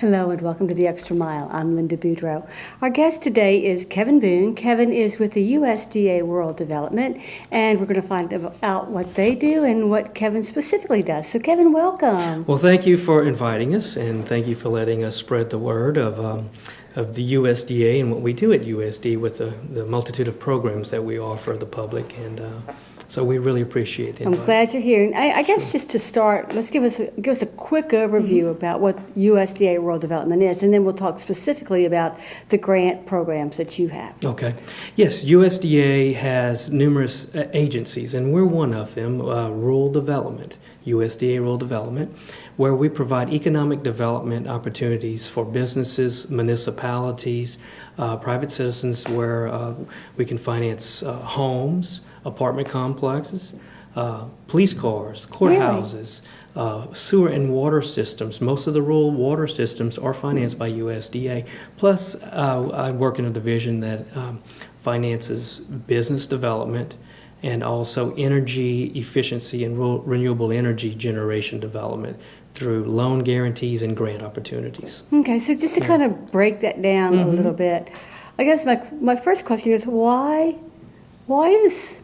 Hello and welcome to The Extra Mile. I'm Linda Boudreaux. Our guest today is Kevin Boone. Kevin is with the USDA Rural Development, and we're going to find out what they do and what Kevin specifically does. So Kevin, welcome. Well, thank you for inviting us, and thank you for letting us spread the word of the USDA and what we do at USD with the multitude of programs that we offer the public. And so we really appreciate the invite. I'm glad you're here. And I guess just to start, let's give us a quick overview about what USDA Rural Development is, and then we'll talk specifically about the grant programs that you have. Okay. Yes, USDA has numerous agencies, and we're one of them, Rural Development, USDA Rural Development, where we provide economic development opportunities for businesses, municipalities, private citizens, where we can finance homes, apartment complexes, police cars, courthouses, sewer and water systems. Most of the rural water systems are financed by USDA. Plus, I work in a division that finances business development and also energy efficiency and renewable energy generation development through loan guarantees and grant opportunities. Okay, so just to kind of break that down a little bit, I guess my first question is why is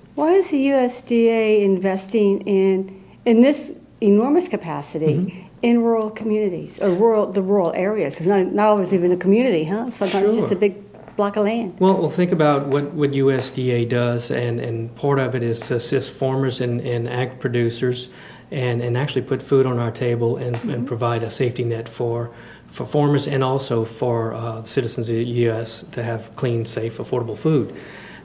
the USDA investing in this enormous capacity in rural communities or the rural areas? It's not always even a community, huh? Sometimes it's just a big block of land. Well, think about what USDA does, and part of it is to assist farmers and ag producers and actually put food on our table and provide a safety net for farmers and also for citizens of the U.S. to have clean, safe, affordable food.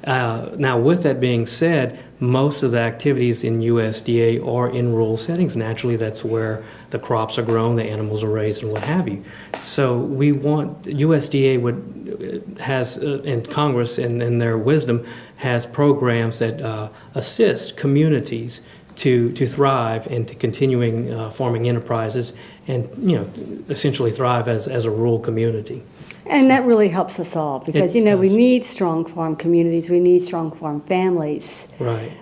Now, with that being said, most of the activities in USDA are in rural settings. Naturally, that's where the crops are grown, the animals are raised, and what have you. So we want USDA has and Congress in their wisdom has programs that assist communities to thrive and to continuing farming enterprises and essentially thrive as a rural community. And that really helps us all because, we need strong farm communities. We need strong farm families. Right.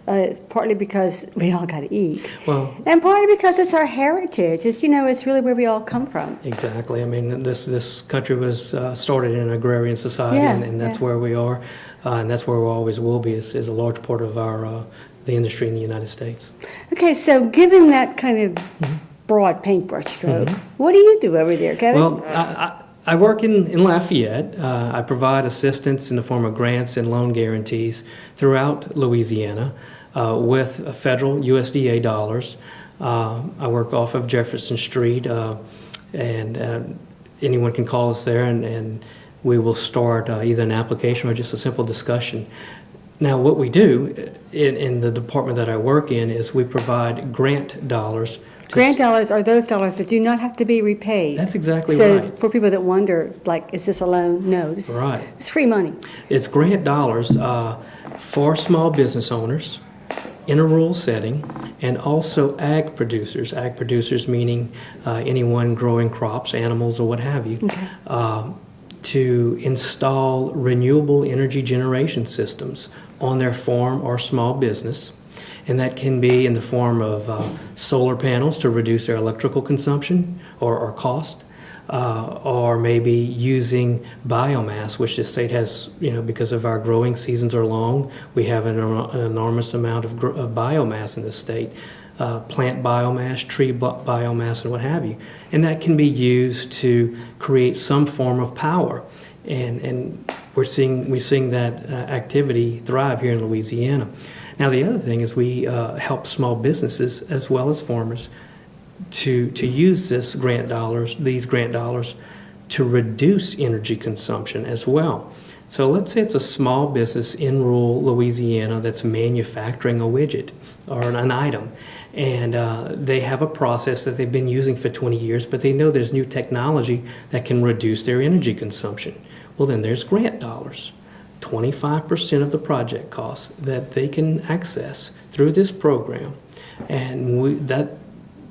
Partly because we all got to eat. Well, and partly because it's our heritage. It's, it's really where we all come from. Exactly. I mean, this country was started in an agrarian society, and that's where we are. And that's where we always will be is a large part of our the industry in the United States. Okay, so given that kind of broad paintbrush stroke, what do you do over there, Kevin? Well, I work in Lafayette. I provide assistance in the form of grants and loan guarantees throughout Louisiana with federal USDA dollars. I work off of Jefferson Street, and anyone can call us there, and we will start either an application or just a simple discussion. Now, what we do in the department that I work in is we provide grant dollars. Grant dollars are those dollars that do not have to be repaid. That's exactly right. So for people that wonder, is this a loan? No, it's free money. It's grant dollars for small business owners in a rural setting and also ag producers. Ag producers meaning anyone growing crops, animals, or what have you. Okay. To install renewable energy generation systems on their farm or small business. And that can be in the form of solar panels to reduce their electrical consumption or cost, or maybe using biomass, which the state has, because of our growing seasons are long, we have an enormous amount of biomass in the state, plant biomass, tree biomass, and what have you. And that can be used to create some form of power. And we're seeing that activity thrive here in Louisiana. Now, the other thing is we help small businesses as well as farmers to use these grant dollars to reduce energy consumption as well. So let's say it's a small business in rural Louisiana that's manufacturing a widget or an item, and they have a process that they've been using for 20 years, but they know there's new technology that can reduce their energy consumption. Well, then there's grant dollars. 25% of the project costs that they can access through this program, and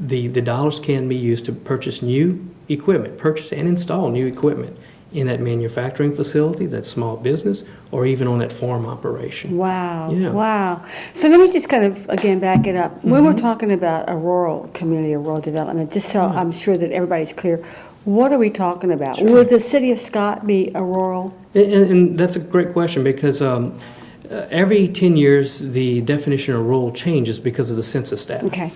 the dollars can be used to purchase new equipment, purchase and install new equipment in that manufacturing facility, that small business, or even on that farm operation. Wow. Yeah. Wow. So let me just kind of, again, back it up. When we're talking about a rural community or rural development, just so I'm sure that everybody's clear, what are we talking about? Sure. Would the city of Scott be a rural? And that's a great question because every 10 years, the definition of rural changes because of the census data. Okay.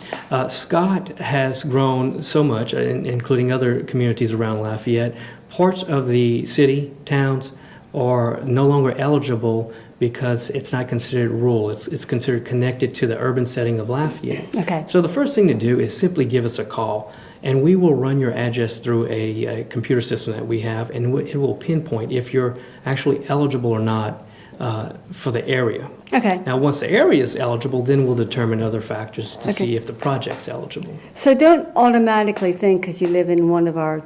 Scott has grown so much, including other communities around Lafayette. Parts of the city, towns, are no longer eligible because it's not considered rural. It's considered connected to the urban setting of Lafayette. Okay. So the first thing to do is simply give us a call, and we will run your address through a computer system that we have, and it will pinpoint if you're actually eligible or not for the area. Okay. Now, once the area is eligible, then we'll determine other factors to see if the project's eligible. So don't automatically think because you live in one of our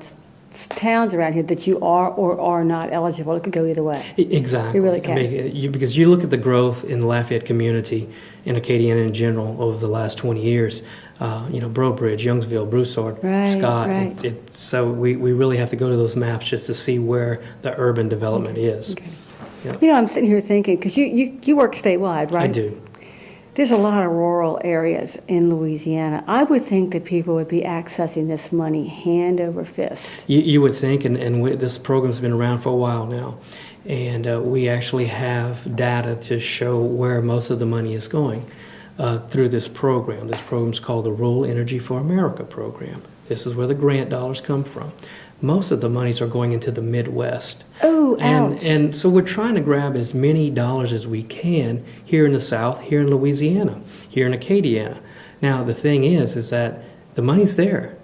towns around here that you are or are not eligible. It could go either way. Exactly. You really can. I mean, because you look at the growth in the Lafayette community, in Acadiana in general, over the last 20 years, Breaux Bridge, Youngsville, Broussard, Right, Scott. right. So we really have to go to those maps just to see where the urban development is. Okay. Yeah. I'm sitting here thinking, because you work statewide, right? I do. There's a lot of rural areas in Louisiana. I would think that people would be accessing this money hand over fist. You would think, and this program's been around for a while now, and we actually have data to show where most of the money is going through this program. This program's called the Rural Energy for America program. This is where the grant dollars come from. Most of the monies are going into the Midwest. Oh, ouch. And so we're trying to grab as many dollars as we can here in the South, here in Louisiana, here in Acadiana. Now, the thing is that the money's there.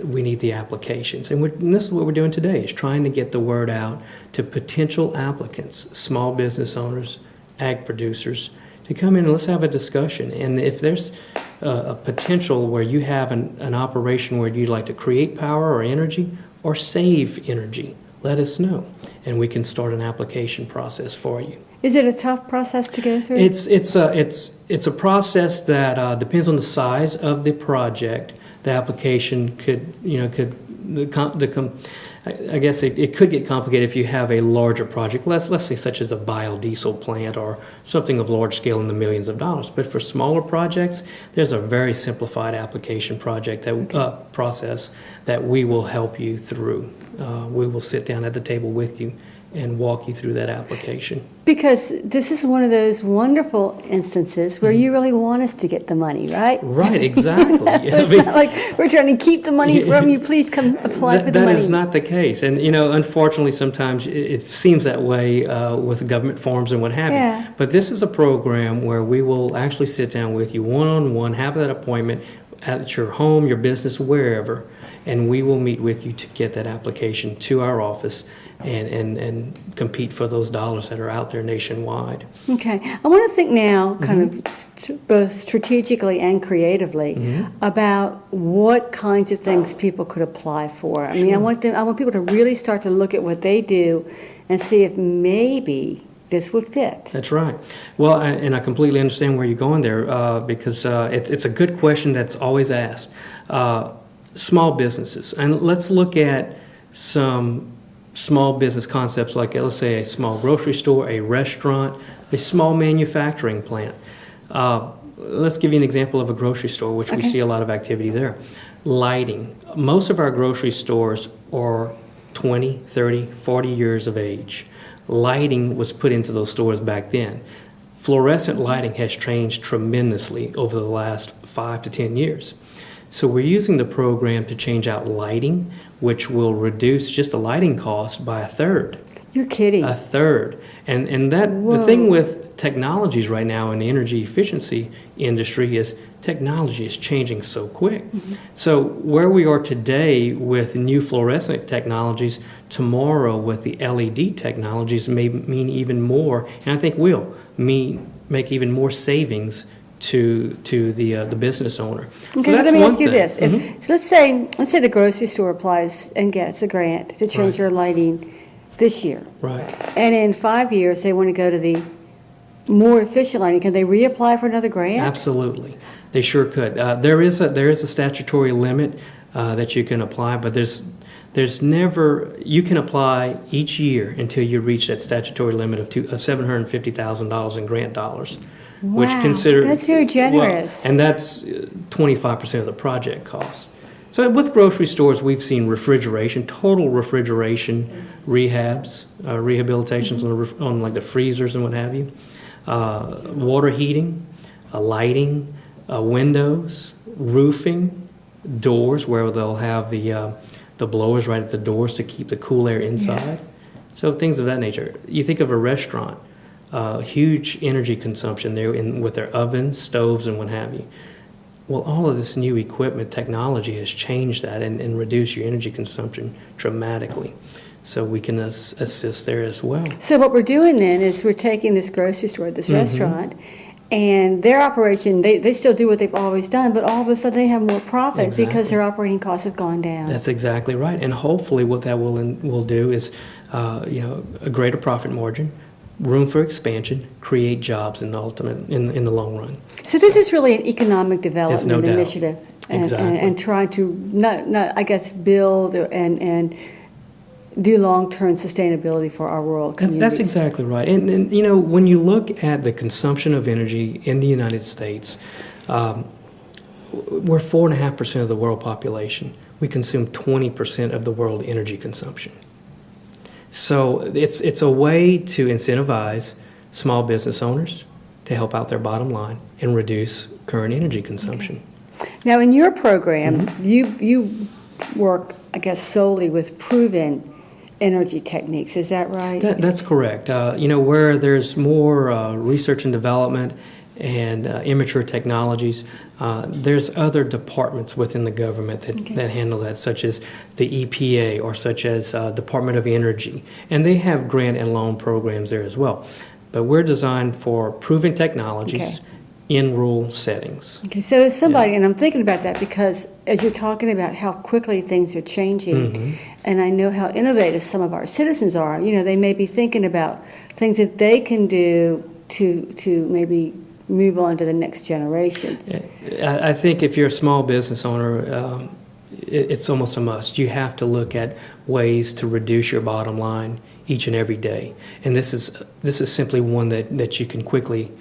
We need the applications. And this is what we're doing today, is trying to get the word out to potential applicants, small business owners, ag producers, to come in and let's have a discussion. And if there's a potential where you have an operation where you'd like to create power or energy or save energy, let us know, and we can start an application process for you. Is it a tough process to go through? It's a process that depends on the size of the project. The application I guess it could get complicated if you have a larger project, let's say such as a biodiesel plant or something of large scale in the millions of dollars. But for smaller projects, there's a very simplified application process that we will help you through. We will sit down at the table with you and walk you through that application. Because this is one of those wonderful instances where you really want us to get the money, right? Right, exactly. It's not like we're trying to keep the money from you. Please come apply for the money. That is not the case. And, unfortunately, sometimes it seems that way with government forms and what have Yeah. you. But this is a program where we will actually sit down with you one-on-one, have that appointment at your home, your business, wherever, and we will meet with you to get that application to our office and compete for those dollars that are out there nationwide. Okay. I want to think now, kind of both strategically and creatively, about what kinds of things people could apply for. I mean, I want people to really start to look at what they do and see if maybe this would fit. That's right. Well, and I completely understand where you're going there because it's a good question that's always asked. Small businesses. And let's look at some small business concepts like, let's say, a small grocery store, a restaurant, a small manufacturing plant. Let's give you an example of a grocery store, which we see a lot of activity there. Lighting. Most of our grocery stores are 20, 30, 40 years of age. Lighting was put into those stores back then. Fluorescent lighting has changed tremendously over the last 5 to 10 years. So we're using the program to change out lighting, which will reduce just the lighting cost by a third. You're kidding. A third. And the thing with technologies right now in the energy efficiency industry is technology is changing so quick. So where we are today with new fluorescent technologies, tomorrow with the LED technologies may mean even more, and I think will make even more savings to the business owner. Okay, so that's let me one ask you thing. this. So let's say the grocery store applies and gets a grant to change their lighting this year. Right. And in 5 years, they want to go to the more efficient lighting. Can they reapply for another grant? Absolutely. They sure could. There is a statutory limit that you can apply, but there's never, you can apply each year until you reach that statutory limit of $750,000 in grant dollars. Which Wow, consider that's very generous. well, and that's 25% of the project cost. So with grocery stores, we've seen refrigeration, total refrigeration rehabs, rehabilitations on like the freezers and what have you, water heating, lighting, windows, roofing, doors where they'll have the blowers right at the doors to keep the cool air inside. Yeah. So things of that nature. You think of a restaurant. Huge energy consumption there with their ovens, stoves, and what have you. Well, all of this new equipment technology has changed that and reduced your energy consumption dramatically. So we can assist there as well. So what we're doing then is we're taking this grocery store, this restaurant, and their operation, they still do what they've always done, but all of a sudden they have more profit because their operating costs have gone down. That's exactly right. And hopefully what that will do is a greater profit margin, room for expansion, create jobs in the long run. So this is really an economic development no doubt. initiative, and trying to not I guess build and do long-term sustainability for our rural communities. That's exactly right. And when you look at the consumption of energy in the United States, we're 4.5% of the world population. We consume 20% of the world energy consumption. So it's a way to incentivize small business owners to help out their bottom line and reduce current energy consumption. Okay. Now, in your program, you work, I guess, solely with proven energy techniques. Is that right? That's correct. Where there's more research and development and immature technologies, there's other departments within the government that handle that, such as the EPA or such as Department of Energy. And they have grant and loan programs there as well. But we're designed for proven technologies in rural settings. Okay, so if somebody, and I'm thinking about that because as you're talking about how quickly things are changing, and I know how innovative some of our citizens are, they may be thinking about things that they can do to maybe move on to the next generation. I think if you're a small business owner, it's almost a must. You have to look at ways to reduce your bottom line each and every day. And this is simply one that you can quickly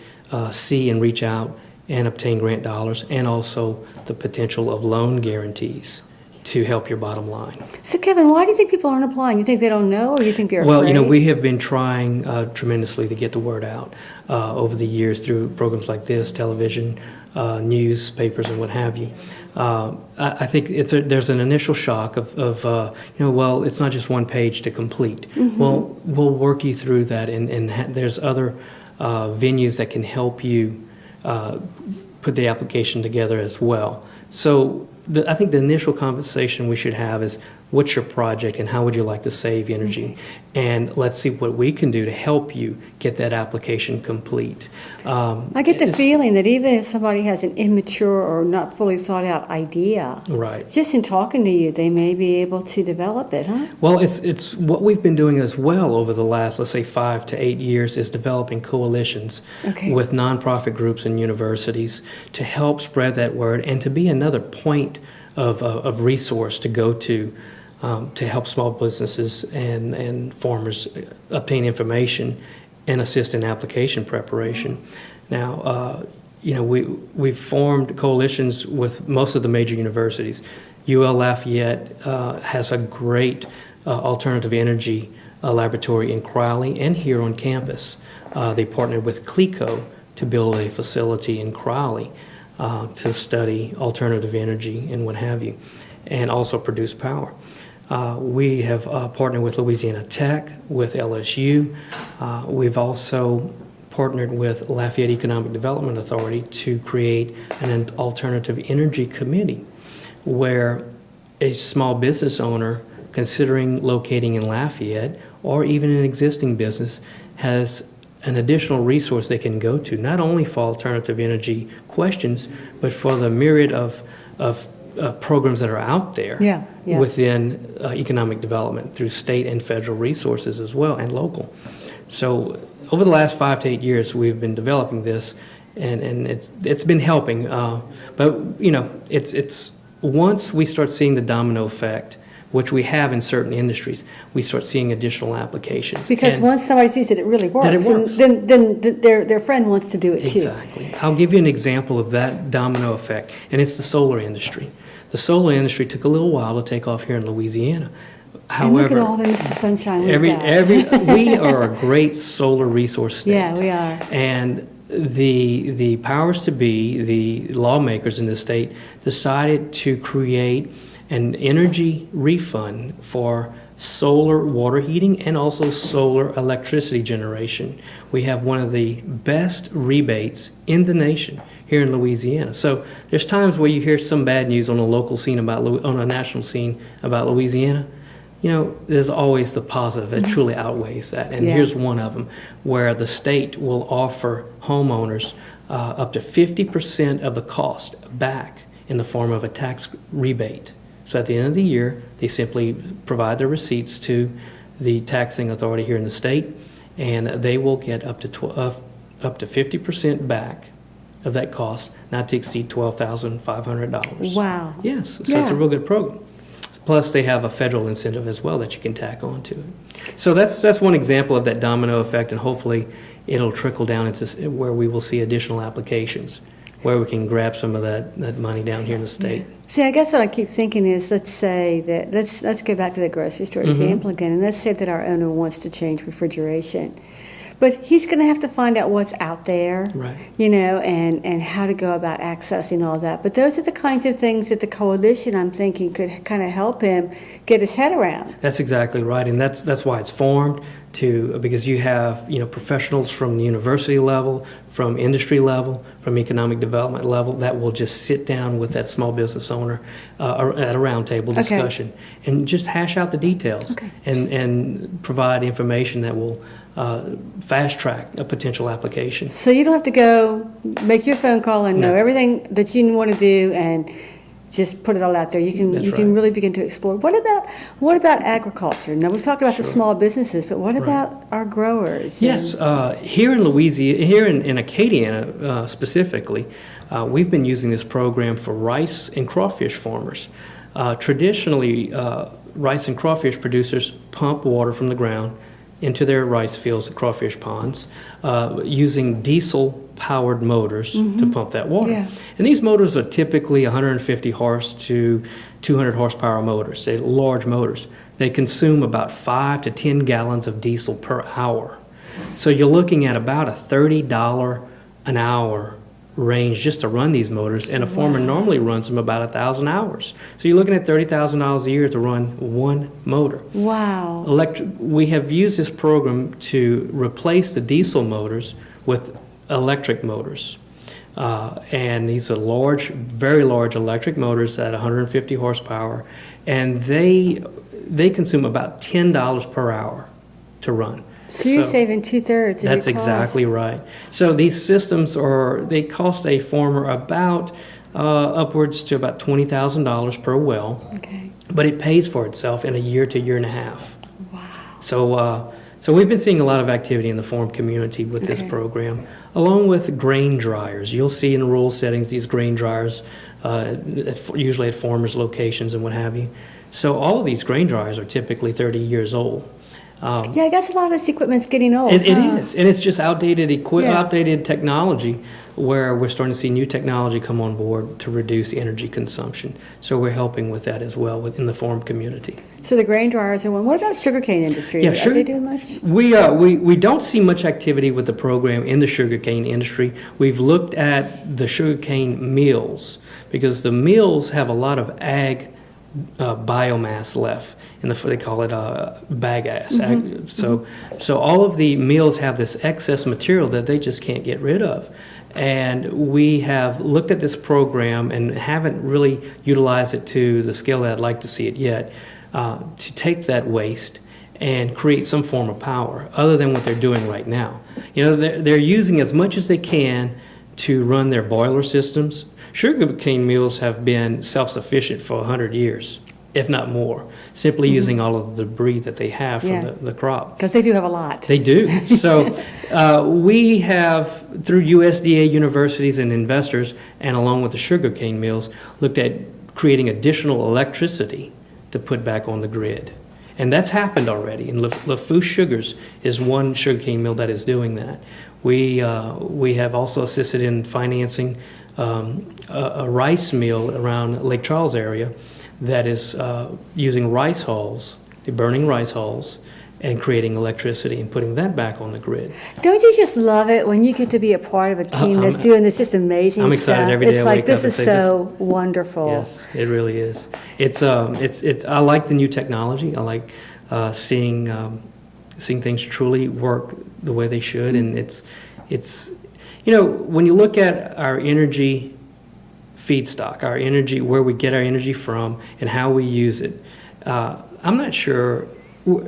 see and reach out and obtain grant dollars, and also the potential of loan guarantees to help your bottom line. So Kevin, why do you think people aren't applying? You think they don't know, or you think they're afraid? Well, we have been trying tremendously to get the word out over the years through programs like this, television, newspapers, and what have you. I think there's an initial shock of it's not just one page to complete. Well, we'll work you through that, and there's other venues that can help you put the application together as well. So I think the initial conversation we should have is, what's your project and how would you like to save energy? And let's see what we can do to help you get that application complete. I get the feeling that even if somebody has an immature or not fully thought out idea, just in talking to you, they may be able to develop it, huh? Well, it's what we've been doing as well over the last, let's say, 5 to 8 years, is developing coalitions with nonprofit groups and universities to help spread that word and to be another point of resource to go to help small businesses and farmers obtain information and assist in application preparation. Now, we've formed coalitions with most of the major universities. UL Lafayette has a great alternative energy laboratory in Crowley and here on campus. They partnered with CLECO to build a facility in Crowley to study alternative energy and what have you, and also produce power. We have partnered with Louisiana Tech, with LSU. We've also partnered with Lafayette Economic Development Authority to create an alternative energy committee where a small business owner considering locating in Lafayette, or even an existing business, has an additional resource they can go to, not only for alternative energy questions, but for the myriad of programs that are out there within economic development through state and federal resources as well, and local. So over the last 5 to 8 years, we've been developing this, and it's been helping. But it's once we start seeing the domino effect, which we have in certain industries, we start seeing additional applications. Because And once somebody sees it really works. that it works. And then their friend wants to do it too. Exactly. I'll give you an example of that domino effect, and it's the solar industry. The solar industry took a little while to take off here in Louisiana. And look at However, all the Mr. Sunshine we've got. we are a great solar resource state. Yeah, we are. And the powers to be, the lawmakers in the state, decided to create an energy refund for solar water heating and also solar electricity generation. We have one of the best rebates in the nation here in Louisiana. So there's times where you hear some bad news on a local scene on a national scene about Louisiana. You know, there's always the positive that truly outweighs that. And Yeah. here's one of them, where the state will offer homeowners up to 50% of the cost back in the form of a tax rebate. So at the end of the year, they simply provide their receipts to the taxing authority here in the state, and they will get up to 50% back of that cost, not to exceed $12,500. Wow. Yes, so it's Yeah. a real good program. Plus, they have a federal incentive as well that you can tack on to it. So that's one example of that domino effect, and hopefully it'll trickle down into where we will see additional applications, where we can grab some of that money down here in the state. See, I guess what I keep thinking is, let's say that, let's go back to the grocery store example again, and let's say that our owner wants to change refrigeration. But he's going to have to find out what's out there, Right. you know, and how to go about accessing all that. But those are the kinds of things that the coalition, I'm thinking, could kind of help him get his head around. That's exactly right, and that's why it's formed, because you have professionals from the university level, from industry level, from economic development level that will just sit down with that small business owner at a roundtable discussion and just hash out the details and provide information that will fast track a potential application. So you don't have to go make your phone call and know No. everything that you want to do and just put it all out there. You can That's you can right. really begin to explore. What about agriculture? Now we've talked about the Sure. small businesses, but what Right. about our growers? Yes, here in Louisiana, here in Acadiana specifically, we've been using this program for rice and crawfish farmers. Traditionally, rice and crawfish producers pump water from the ground into their rice fields and crawfish ponds using diesel-powered motors to pump that water. Yeah. And these motors are typically 150 horse to 200 horsepower motors. They're large motors. They consume about 5 to 10 gallons of diesel per hour. So you're looking at about a $30 an hour range just to run these motors, and a farmer normally runs them about 1,000 hours. So you're looking at $30,000 a year to run one motor. Wow. We have used this program to replace the diesel motors with electric motors. And these are large, very large electric motors at 150 horsepower, and they consume about $10 per hour to run. So you're saving 2/3 of That's your cost. exactly right. So these systems they cost a farmer about upwards to about $20,000 per well, Okay. but it pays for itself in a year to year and a half. Wow. So we've been seeing a lot of activity in the farm community with this program, along with grain dryers. You'll see in rural settings these grain dryers, usually at farmers' locations and what have you. So all of these grain dryers are typically 30 years old. Yeah, I guess a lot of this equipment's getting old. It is, and it's just outdated Yeah. outdated technology, where we're starting to see new technology come on board to reduce energy consumption. So we're helping with that as well within the farm community. So the grain dryers are one. What about sugarcane industry? Yeah, Are they doing much? We don't see much activity with the program in the sugarcane industry. We've looked at the sugarcane mills because the mills have a lot of ag biomass left. They call it bagasse. So all of the mills have this excess material that they just can't get rid of. And we have looked at this program and haven't really utilized it to the scale that I'd like to see it yet, to take that waste and create some form of power other than what they're doing right now. They're using as much as they can to run their boiler systems. Sugarcane mills have been self-sufficient for 100 years, if not more, simply using all of the debris that they have from the crop. Because they do have a lot. They do. So we have, through USDA universities and investors, and along with the sugarcane mills, looked at creating additional electricity to put back on the grid. And that's happened already. And LaFouche Sugars is one sugarcane mill that is doing that. We have also assisted in financing a rice mill around Lake Charles area that is using rice hulls, burning rice hulls, and creating electricity and putting that back on the grid. Don't you just love it when you get to be a part of a team that's doing this just amazing I'm excited stuff? every day It's I like, wake this up and is say, so wonderful. Yes, it really is. It's I like the new technology. I like seeing things truly work the way they should, and it's when you look at our energy feedstock, our energy, where we get our energy from, and how we use it. I'm not sure.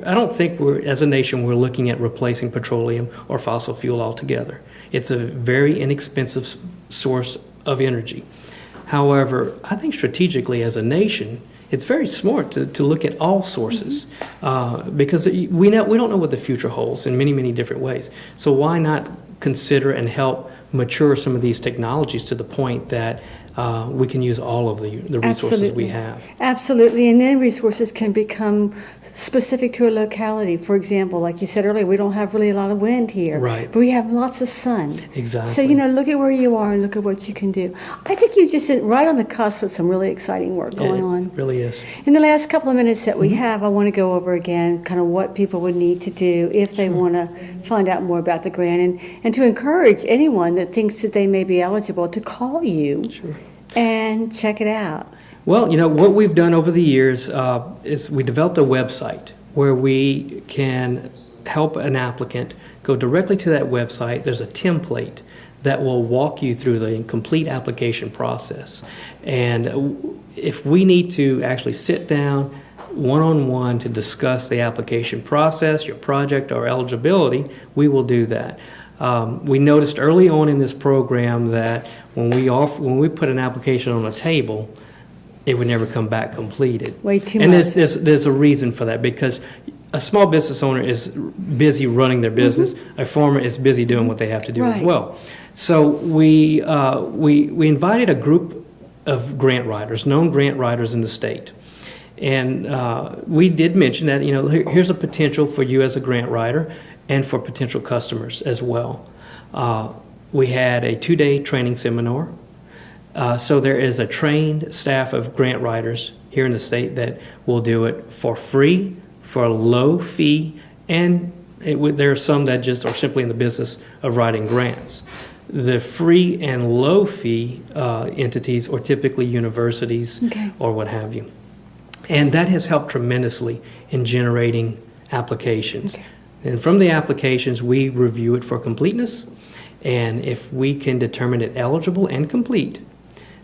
I don't think as a nation, we're looking at replacing petroleum or fossil fuel altogether. It's a very inexpensive source of energy. However, I think strategically as a nation, it's very smart to look at all sources because we don't know what the future holds in many, many different ways. So why not consider and help mature some of these technologies to the point that we can use all of the resources we have. Absolutely, and then resources can become specific to a locality. For example, like you said earlier, we don't have really a lot of wind here, right? But we have lots of sun. Exactly. So look at where you are and look at what you can do. I think you just sit right on the cusp with some really exciting work going on. It really is. In the last couple of minutes that we have, I want to go over again kind of what people would need to do if they want to find out more about the grant, and to encourage anyone that thinks that they may be eligible to call you and check it out. Well, what we've done over the years is we developed a website where we can help an applicant go directly to that website. There's a template that will walk you through the complete application process. And if we need to actually sit down one-on-one to discuss the application process, your project, or eligibility, we will do that. We noticed early on in this program that when we put an application on a table, it would never come back completed. Way too much. And there's a reason for that, because a small business owner is busy running their business. A farmer is busy doing what they have to do as well. So we invited a group of grant writers, known grant writers in the state. And we did mention that, here's a potential for you as a grant writer and for potential customers as well. We had a 2-day training seminar. So there is a trained staff of grant writers here in the state that will do it for free, for a low fee, and there are some that just are simply in the business of writing grants. The free and low fee entities are typically universities or what have you. And that has helped tremendously in generating applications. And from the applications, we review it for completeness. And if we can determine it eligible and complete,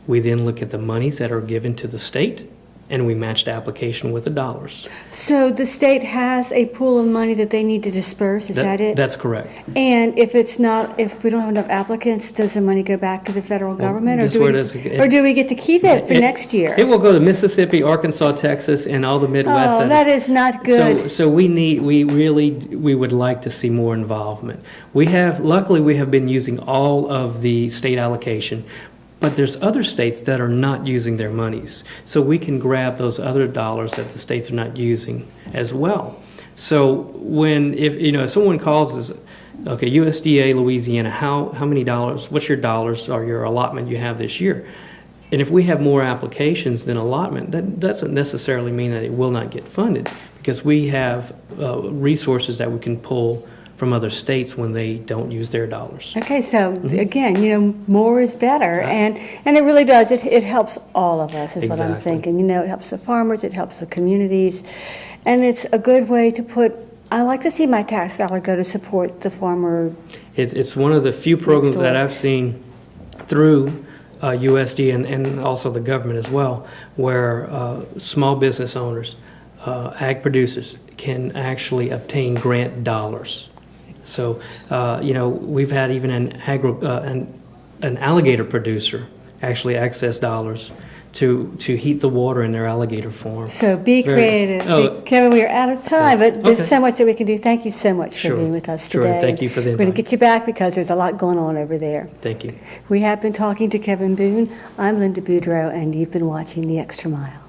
we then look at the monies that are given to the state, and we match the application with the dollars. So the state has a pool of money that they need to disperse, is that it? That's correct. And if we don't have enough applicants, does the money go back to the federal government? Or do we get to keep it for next year? It will go to Mississippi, Arkansas, Texas, and all the Midwest. Oh, that is not good. So we would like to see more involvement. Luckily we have been using all of the state allocation. But there's other states that are not using their monies. So we can grab those other dollars that the states are not using as well. So if someone calls us, okay, USDA Louisiana, how many dollars, what's your dollars or your allotment you have this year? And if we have more applications than allotment, that doesn't necessarily mean that it will not get funded, because we have resources that we can pull from other states when they don't use their dollars. Okay, so again, more is better, and it really does. It helps all of us, is what I'm thinking. It helps the farmers, it helps the communities, and it's a good way to I like to see my tax dollar go to support the farmer. It's one of the few programs that I've seen through USD and also the government as well, where small business owners, ag producers, can actually obtain grant dollars. So, we've had even an alligator producer actually access dollars to heat the water in their alligator farm. So be Very- creative. oh, Kevin, we are out of time, yes. but there's Okay. so much that we can do. Thank you so much for Sure. being with us Sure, today. thank you for the We're going to invite. get you back because there's a lot going on over there. Thank you. We have been talking to Kevin Boone. I'm Linda Boudreaux, and you've been watching The Extra Mile.